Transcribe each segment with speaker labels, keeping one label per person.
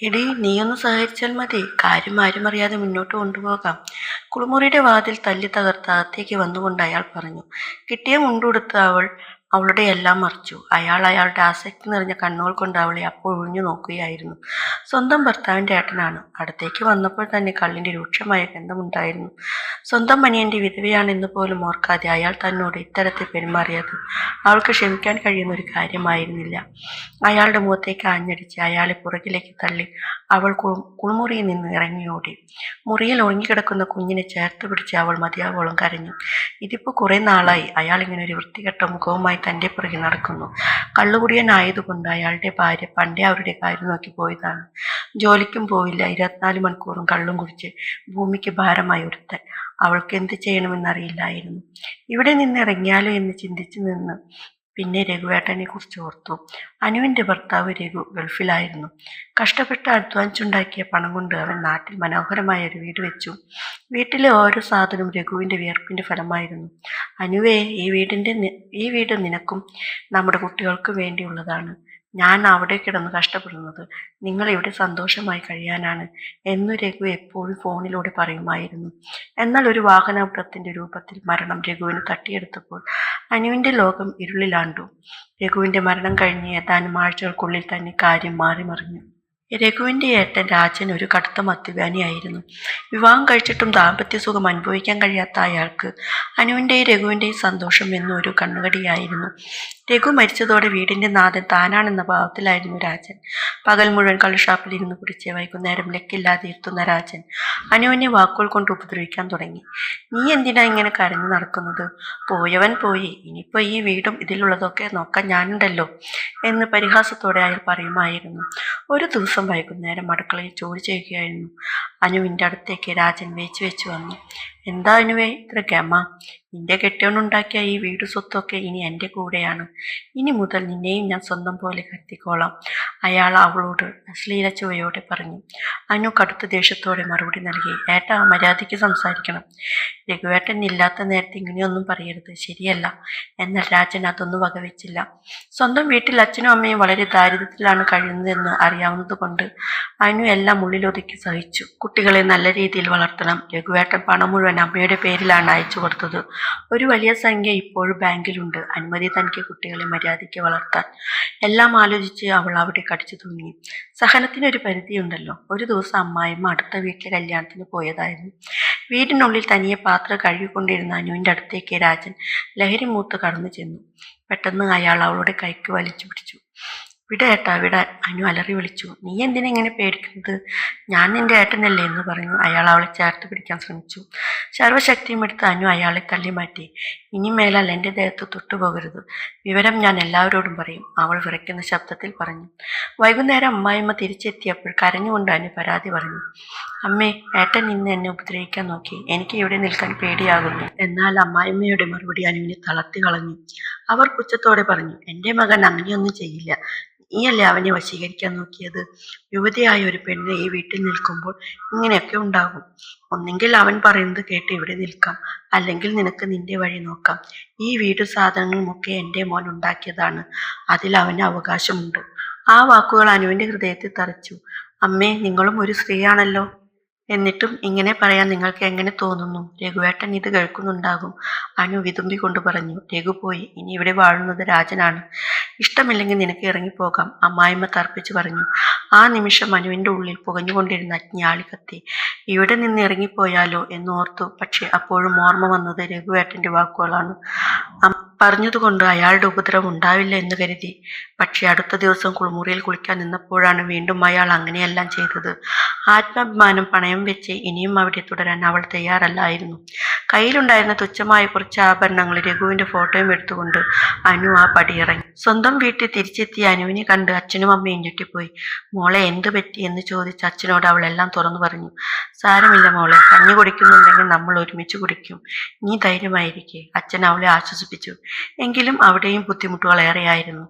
Speaker 1: എടീ നീയൊന്ന് സഹകരിച്ചാൽ മതി. കാര്യം ആരും അറിയാതെ മുന്നോട്ട് കൊണ്ടുപോകാം. കുളിമുറിയുടെ വാതിൽ തല്ലി തകർത്ത് അകത്തേക്ക് വന്നുകൊണ്ട് അയാൾ പറഞ്ഞു. കിട്ടിയ മുണ്ടുടുത്ത് അവൾ അവളുടെ എല്ലാം മറിച്ചു. അയാൾ അയാളുടെ ആസക്തി നിറഞ്ഞ കണ്ണുകൾ കൊണ്ട് അവളെ അപ്പോൾ ഒഴിഞ്ഞു നോക്കുകയായിരുന്നു. സ്വന്തം ഭർത്താവിൻ്റെ ഏട്ടനാണ്. അടുത്തേക്ക് വന്നപ്പോൾ തന്നെ കള്ളിൻ്റെ രൂക്ഷമായ ഗന്ധമുണ്ടായിരുന്നു. സ്വന്തം അനിയൻ്റെ വിധവയാണെന്ന് പോലും ഓർക്കാതെ അയാൾ തന്നോട് ഇത്തരത്തിൽ പെരുമാറിയത് അവൾക്ക് ക്ഷമിക്കാൻ കഴിയുന്ന ഒരു കാര്യമായിരുന്നില്ല. അയാളുടെ മുഖത്തേക്ക് ആഞ്ഞടിച്ച് അയാളെ പുറകിലേക്ക് തള്ളി അവൾ കുളിമുറിയിൽ നിന്ന് ഇറങ്ങിയോടി. മുറിയിൽ ഉറങ്ങിക്കിടക്കുന്ന കുഞ്ഞിനെ ചേർത്ത് പിടിച്ച് അവൾ മതിയാവോളം കരഞ്ഞു. ഇതിപ്പോൾ കുറേ നാളായി അയാൾ ഇങ്ങനെ ഒരു വൃത്തികെട്ട മുഖവുമായി തൻ്റെ പുറകെ നടക്കുന്നു. കള്ളുകുടിയനായതുകൊണ്ട് അയാളുടെ ഭാര്യ പണ്ടേ അവരുടെ കാര്യം നോക്കി പോയതാണ്. ജോലിക്കും പോയില്ല, 24 മണിക്കൂറും കള്ളും കുടിച്ച് ഭൂമിക്ക് ഭാരമായി ഒരുത്തൻ. അവൾക്ക് എന്ത് ചെയ്യണമെന്നറിയില്ലായിരുന്നു. ഇവിടെ നിന്ന് ഇറങ്ങിയാലോ എന്ന് ചിന്തിച്ചു നിന്ന് പിന്നെ രഘുവേട്ടനെ കുറിച്ച് ഓർത്തു. അനുവിൻ്റെ ഭർത്താവ് രഘു ഗൾഫിലായിരുന്നു. കഷ്ടപ്പെട്ട് അധ്വാനിച്ചുണ്ടാക്കിയ പണം കൊണ്ട് അവൻ നാട്ടിൽ മനോഹരമായ ഒരു വീട് വെച്ചു. വീട്ടിലെ ഓരോ സാധനവും രഘുവിൻ്റെ വിയർപ്പിൻ്റെ ഫലമായിരുന്നു. അനുവേ, ഈ വീട് നിനക്കും നമ്മുടെ കുട്ടികൾക്കും വേണ്ടിയുള്ളതാണ്. ഞാൻ അവിടെ കിടന്ന് കഷ്ടപ്പെടുന്നത് നിങ്ങൾ ഇവിടെ സന്തോഷമായി കഴിയാനാണ് എന്നു രഘു എപ്പോഴും ഫോണിലൂടെ പറയുമായിരുന്നു. എന്നാൽ ഒരു വാഹനാപകടത്തിൻ്റെ രൂപത്തിൽ മരണം രഘുവിന് തട്ടിയെടുത്തപ്പോൾ അനുവിൻ്റെ ലോകം ഇരുളിലാണ്ടു. രഘുവിൻ്റെ മരണം കഴിഞ്ഞ് ഏതാനും ആഴ്ചകൾക്കുള്ളിൽ തന്നെ കാര്യം മാറിമറിഞ്ഞു. രഘുവിൻ്റെ ഏട്ടൻ രാജൻ ഒരു കടുത്ത മദ്യപാനിയായിരുന്നു. വിവാഹം കഴിച്ചിട്ടും ദാമ്പത്യ സുഖം അനുഭവിക്കാൻ കഴിയാത്ത അയാൾക്ക് അനുവിൻ്റെയും രഘുവിൻ്റെയും സന്തോഷം എന്നൊരു കണ്ണുകടിയായിരുന്നു. രഘു മരിച്ചതോടെ വീടിൻ്റെ നാഥൻ താനാണെന്ന ഭാവത്തിലായിരുന്നു രാജൻ. പകൽ മുഴുവൻ കള്ളുഷാപ്പിൽ ഇരുന്ന് കുടിച്ച് വൈകുന്നേരം ലക്കില്ലാതെ ഇരുത്തുന്ന രാജൻ അനുവിനെ വാക്കുകൾ കൊണ്ട് ഉപദ്രവിക്കാൻ തുടങ്ങി. നീ എന്തിനാ ഇങ്ങനെ കരഞ്ഞു നടക്കുന്നത്? പോയവൻ പോയി, ഇനിയിപ്പോൾ ഈ വീടും ഇതിലുള്ളതൊക്കെ നോക്കാൻ ഞാനുണ്ടല്ലോ എന്ന് പരിഹാസത്തോടെ അയാൾ പറയുമായിരുന്നു. ഒരു ദിവസം വൈകുന്നേരം അടുക്കളയിൽ ജോലി ചെയ്യുകയായിരുന്നു അനുവിൻ്റെ അടുത്തേക്ക് രാജൻ വെച്ച് വന്നു. എന്താ അനുവേ ഇത്ര ഗമ? നിന്റെ കെട്ടിയോനുണ്ടാക്കിയ ഈ വീട് സ്വത്തൊക്കെ ഇനി എൻ്റെ കൂടെയാണ്. ഇനി മുതൽ നിന്നെയും ഞാൻ സ്വന്തം പോലെ കരുതിക്കോളാം, അയാൾ അവളോട് അശ്ലീല ചുവയോടെ പറഞ്ഞു. അനു കടുത്ത ദേഷ്യത്തോടെ മറുപടി നൽകി. ഏട്ടാ, മര്യാദയ്ക്ക് സംസാരിക്കണം. രഘുവേട്ടൻ ഇല്ലാത്ത നേരത്തെ ഇങ്ങനെയൊന്നും പറയരുത്, ശരിയല്ല. എന്നാൽ രാജൻ അതൊന്നും വകവെച്ചില്ല. സ്വന്തം വീട്ടിൽ അച്ഛനും അമ്മയും വളരെ ദാരിദ്ര്യത്തിലാണ് കഴിയുന്നതെന്ന് അറിയാവുന്നത് കൊണ്ട് അനു എല്ലാം ഉള്ളിലൊതുക്കി സഹിച്ചു. കുട്ടികളെ നല്ല രീതിയിൽ വളർത്തണം. രഘുവേട്ടൻ പണം മുഴുവൻ അമ്മയുടെ പേരിലാണ് അയച്ചു കൊടുത്തത്. ഒരു വലിയ സംഖ്യ ഇപ്പോഴും ബാങ്കിലുണ്ട്. അനുമതി തനിക്ക് കുട്ടികളെ മര്യാദയ്ക്ക് വളർത്താൻ. എല്ലാം ആലോചിച്ച് അവൾ അവിടെ കടിച്ചു തൂങ്ങി. സഹനത്തിനൊരു പരിധിയുണ്ടല്ലോ. ഒരു ദിവസം അമ്മായിമ്മ അടുത്ത വീട്ടിലെ കല്യാണത്തിന് പോയതായിരുന്നു. വീടിനുള്ളിൽ തനിയെ പാത്രം കഴുകിക്കൊണ്ടിരുന്ന അനുവിൻ്റെ അടുത്തേക്ക് രാജൻ ലഹരി മൂത്ത് കടന്നു ചെന്നു. പെട്ടെന്ന് അയാൾ അവളുടെ കൈക്ക് വലിച്ചു പിടിച്ചു. വിട ഏട്ടാ, വിട, അനു അലറി വിളിച്ചു. നീ എന്തിനാ ഇങ്ങനെ പേടിക്കുന്നത്? ഞാൻ നിന്റെ ഏട്ടനല്ലേ എന്ന് പറഞ്ഞു അയാൾ അവളെ ചേർത്ത് പിടിക്കാൻ ശ്രമിച്ചു. സർവ്വശക്തിയും എടുത്ത് അനു അയാളെ തള്ളി മാറ്റി. ഇനി മേലാൽ എൻ്റെ ദേഹത്ത് തൊട്ടുപോകരുത്. വിവരം ഞാൻ എല്ലാവരോടും പറയും, അവൾ വിറയ്ക്കുന്ന ശബ്ദത്തിൽ പറഞ്ഞു. വൈകുന്നേരം അമ്മായിമ്മ തിരിച്ചെത്തിയപ്പോൾ കരഞ്ഞുകൊണ്ട് അനു പരാതി പറഞ്ഞു. അമ്മേ, ഏട്ടൻ ഇന്ന് എന്നെ ഉപദ്രവിക്കാൻ നോക്കി. എനിക്ക് ഇവിടെ നിൽക്കാൻ പേടിയാകുന്നു. എന്നാൽ അമ്മായിമ്മയുടെ മറുപടി അനുവിനെ തളർത്തി കളഞ്ഞു. അവർ പുച്ഛത്തോടെ പറഞ്ഞു. എൻ്റെ മകൻ അങ്ങനെയൊന്നും ചെയ്യില്ല. നീയല്ലേ അവനെ വശീകരിക്കാൻ നോക്കിയത്? യുവതിയായ ഒരു പെണ്ണ് ഈ വീട്ടിൽ നിൽക്കുമ്പോൾ ഇങ്ങനെയൊക്കെ ഉണ്ടാകും. ഒന്നെങ്കിൽ അവൻ പറയുന്നത് കേട്ട് ഇവിടെ നിൽക്കാം, അല്ലെങ്കിൽ നിനക്ക് നിന്റെ വഴി നോക്കാം. ഈ വീടും സാധനങ്ങളുമൊക്കെ എൻ്റെ മോൻ ഉണ്ടാക്കിയതാണ്. അതിൽ അവന് അവകാശമുണ്ട്. ആ വാക്കുകൾ അനുവിൻ്റെ ഹൃദയത്തിൽ തറച്ചു. അമ്മേ, നിങ്ങളും ഒരു സ്ത്രീയാണല്ലോ. എന്നിട്ടും ഇങ്ങനെ പറയാൻ നിങ്ങൾക്ക് എങ്ങനെ തോന്നുന്നു? രഘുവേട്ടൻ ഇത് കേൾക്കുന്നുണ്ടാകും, അനു വിതുമ്പിക്കൊണ്ട് പറഞ്ഞു. രഘു പോയി. ഇനി ഇവിടെ വാഴുന്നത് രാജനാണ്. ഇഷ്ടമില്ലെങ്കിൽ നിനക്ക് ഇറങ്ങിപ്പോകാം, അമ്മായിമ്മ തർപ്പിച്ചു പറഞ്ഞു. ആ നിമിഷം അനുവിൻ്റെ ഉള്ളിൽ പുകഞ്ഞുകൊണ്ടിരുന്ന അഗ്നി കത്തി. ഇവിടെ നിന്ന് ഇറങ്ങിപ്പോയാലോ എന്നോർത്തു. പക്ഷെ അപ്പോഴും ഓർമ്മ വന്നത് രഘുവേട്ടൻ്റെ വാക്കുകളാണ്. പറഞ്ഞതുകൊണ്ട് അയാളുടെ ഉപദ്രവം ഉണ്ടാവില്ല എന്ന് കരുതി. പക്ഷെ അടുത്ത ദിവസം കുളിമുറിയിൽ കുളിക്കാൻ നിന്നപ്പോഴാണ് വീണ്ടും അയാൾ അങ്ങനെയെല്ലാം ചെയ്തത്. ആത്മാഭിമാനം പണയം വെച്ച് ഇനിയും അവിടെ തുടരാൻ അവൾ തയ്യാറല്ലായിരുന്നു. കയ്യിലുണ്ടായിരുന്ന തുച്ഛമായ കുറച്ച് ആഭരണങ്ങൾ രഘുവിൻ്റെ ഫോട്ടോയും എടുത്തുകൊണ്ട് അനു ആ പടിയിറങ്ങി. സ്വന്തം വീട്ടിൽ തിരിച്ചെത്തിയ അനുവിനെ കണ്ട് അച്ഛനും അമ്മയും ഞെട്ടിപ്പോയി. മോളെ, എന്ത് പറ്റി എന്ന് ചോദിച്ച അച്ഛനോട് അവൾ എല്ലാം തുറന്നു പറഞ്ഞു. സാരമില്ല മോളെ, കഞ്ഞി കുടിക്കുന്നുണ്ടെങ്കിൽ നമ്മൾ ഒരുമിച്ച് കുടിക്കും. നീ ധൈര്യമായിരിക്കെ, അച്ഛൻ അവളെ ആശ്വസിപ്പിച്ചു. എങ്കിലും അവിടെയും ബുദ്ധിമുട്ടുകൾ ഏറെയായിരുന്നു.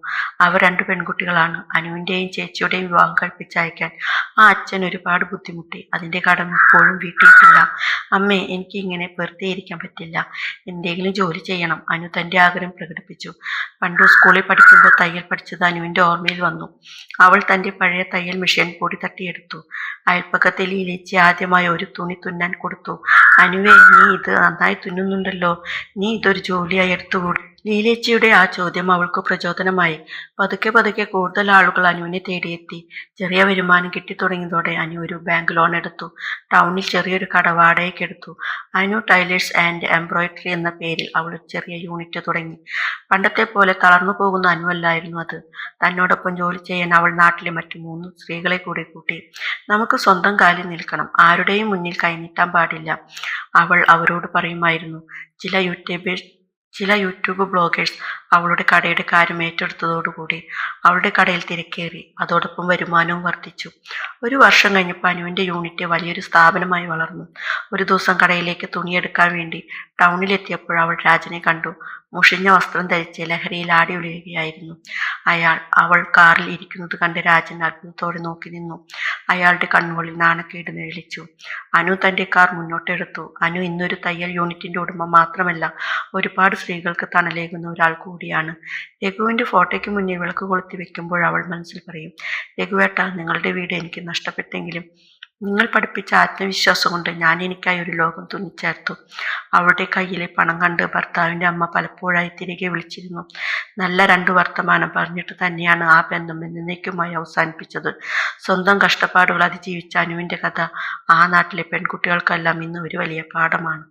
Speaker 1: അവർ 2 പെൺകുട്ടികളാണ്. അനുവിൻ്റെയും ചേച്ചിയുടെയും വിവാഹം കഴിപ്പിച്ചയക്കാൻ ആ അച്ഛൻ ഒരുപാട് ബുദ്ധിമുട്ടി. അതിൻ്റെ കടം ഇപ്പോഴും വീട്ടിയിട്ടില്ല. അമ്മേ, എനിക്ക് ഇങ്ങനെ വെറുതെ വെറുതെ ഇരിക്കാൻ പറ്റില്ല. എന്തെങ്കിലും ജോലി ചെയ്യണം. അനു തന്റെ ആഗ്രഹം പ്രകടിപ്പിച്ചു. പണ്ട് സ്കൂളിൽ പഠിക്കുമ്പോൾ തയ്യൽ പഠിച്ചത് അനുവിന്റെ ഓർമ്മയിൽ വന്നു. അവൾ തന്റെ പഴയ തയ്യൽ മെഷീൻ പൊടി തട്ടിയെടുത്തു. അയൽപ്പക്കത്തെ ലീലേച്ചി ആദ്യമായി ഒരു തുണി തുന്നാൻ കൊടുത്തു. അനുവേ, നീ ഇത് നന്നായി തുന്നുന്നുണ്ടല്ലോ, നീ ഇതൊരു ജോലിയായി എടുത്തുകൂടി. ലീലേച്ചിയുടെ ആ ചോദ്യം അവൾക്ക് പ്രചോദനമായി. പതുക്കെ പതുക്കെ കൂടുതൽ ആളുകൾ അനുവിനെ തേടിയെത്തി. ചെറിയ വരുമാനം കിട്ടിത്തുടങ്ങിയതോടെ അനു ഒരു ബാങ്ക് ലോൺ എടുത്തു. ടൗണിൽ ചെറിയൊരു കട വാടകയ്ക്കെടുത്തു. അനു ടൈലേഴ്സ് ആൻഡ് എംബ്രോയിഡറി എന്ന പേരിൽ അവൾ ഒരു ചെറിയ യൂണിറ്റ് തുടങ്ങി. പണ്ടത്തെ പോലെ തളർന്നു പോകുന്ന അനുവല്ലായിരുന്നു അത്. തന്നോടൊപ്പം ജോലി ചെയ്യാൻ അവൾ നാട്ടിലെ മറ്റു 3 സ്ത്രീകളെ കൂടി കൂട്ടി. നമുക്ക് സ്വന്തം കാലിൽ നിൽക്കണം, ആരുടെയും മുന്നിൽ കൈനീട്ടാൻ പാടില്ല, അവൾ അവരോട് പറയുമായിരുന്നു. ചില യൂട്യൂബ് ബ്ലോഗേഴ്സ് അവളുടെ കടയുടെ കാര്യം ഏറ്റെടുത്തതോടുകൂടി അവളുടെ കടയിൽ തിരക്കേറി. അതോടൊപ്പം വരുമാനവും വർദ്ധിച്ചു. ഒരു വർഷം കഴിഞ്ഞപ്പോൾ അനുവിന്റെ യൂണിറ്റ് വലിയൊരു സ്ഥാപനമായി വളർന്നു. ഒരു ദിവസം കടയിലേക്ക് തുണിയെടുക്കാൻ വേണ്ടി ടൗണിലെത്തിയപ്പോൾ അവൾ രാജനെ കണ്ടു. മുഷിഞ്ഞ വസ്ത്രം ധരിച്ച് ലഹരിയിൽ ആടി ഉലയുകയായിരുന്നു അയാൾ. അവൾ കാറിൽ ഇരിക്കുന്നത് കണ്ട് രാജൻ അത്ഭുതത്തോടെ നോക്കി നിന്നു. അയാളുടെ കണ്ണുകളിൽ നാണക്കേട് നിഴലിച്ചു. അനു തന്റെ കാർ മുന്നോട്ടെടുത്തു. അനു ഇന്നൊരു തയ്യൽ യൂണിറ്റിന്റെ ഉടമ മാത്രമല്ല, ഒരുപാട് സ്ത്രീകൾക്ക് തണലേകുന്ന ഒരാൾ കൂടിയാണ്. രഘുവിന്റെ ഫോട്ടോയ്ക്ക് മുന്നിൽ വിളക്ക് കൊളുത്തി വെക്കുമ്പോൾ അവൾ മനസ്സിൽ പറയും, രഘുവേട്ട, നിങ്ങളുടെ വീട് എനിക്ക് നഷ്ടപ്പെട്ടെങ്കിലും നിങ്ങൾ പഠിപ്പിച്ച ആത്മവിശ്വാസം കൊണ്ട് ഞാൻ എനിക്കായി ഒരു ലോകം തുന്നിച്ചേർത്തു. അവളുടെ കയ്യിലെ പണം കണ്ട് ഭർത്താവിന്റെ അമ്മ പലപ്പോഴായി തിരികെ വിളിച്ചിരുന്നു. നല്ല 2 വർത്തമാനം പറഞ്ഞിട്ട് തന്നെയാണ് ആ ബന്ധം എന്നേക്കുമായി അവസാനിപ്പിച്ചത്. സ്വന്തം കഷ്ടപ്പാടുകൾ അതിജീവിച്ച അനുവിന്റെ കഥ ആ നാട്ടിലെ പെൺകുട്ടികൾക്കെല്ലാം ഇന്ന് ഒരു വലിയ പാഠമാണ്.